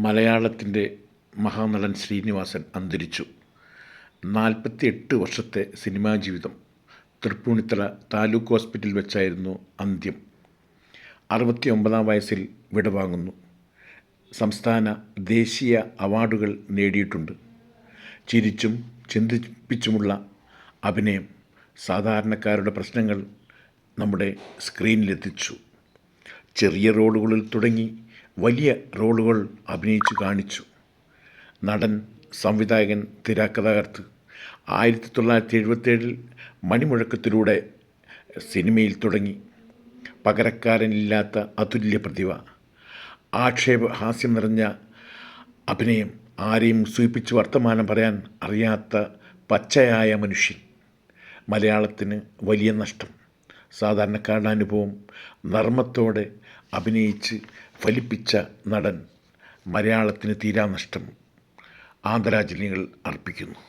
മലയാളത്തിൻ്റെ മഹാനടൻ ശ്രീനിവാസൻ അന്തരിച്ചു. 48 വർഷത്തെ സിനിമാ ജീവിതം. തൃപ്പൂണിത്തുറ താലൂക്ക് ഹോസ്പിറ്റലിൽ വെച്ചായിരുന്നു അന്ത്യം. 69 വയസ്സിൽ വിടവാങ്ങുന്നു. സംസ്ഥാന ദേശീയ അവാർഡുകൾ നേടിയിട്ടുണ്ട്. ചിരിച്ചും ചിന്തിപ്പിച്ചുമുള്ള അഭിനയം സാധാരണക്കാരുടെ പ്രശ്നങ്ങൾ നമ്മുടെ സ്ക്രീനിലെത്തിച്ചു. ചെറിയ റോളുകളിൽ തുടങ്ങി വലിയ റോളുകൾ അഭിനയിച്ചു കാണിച്ചു. നടൻ, സംവിധായകൻ, തിരക്കഥാകൃത്ത്. 1977 മണിമുഴക്കത്തിലൂടെ സിനിമയിൽ തുടങ്ങി. പകരക്കാരനില്ലാത്ത അതുല്യ പ്രതിഭ. ആക്ഷേപഹാസ്യം നിറഞ്ഞ അഭിനയം. ആരെയും സൂചിപ്പിച്ച് വർത്തമാനം പറയാൻ അറിയാത്ത പച്ചയായ മനുഷ്യൻ. മലയാളത്തിന് വലിയ നഷ്ടം. സാധാരണക്കാരുടെ അനുഭവം നർമ്മത്തോടെ അഭിനയിച്ച് ഫലിപ്പിച്ച നടൻ. മലയാളത്തിന് തീരാനഷ്ടം. ആദരാഞ്ജലികൾ അർപ്പിക്കുന്നു.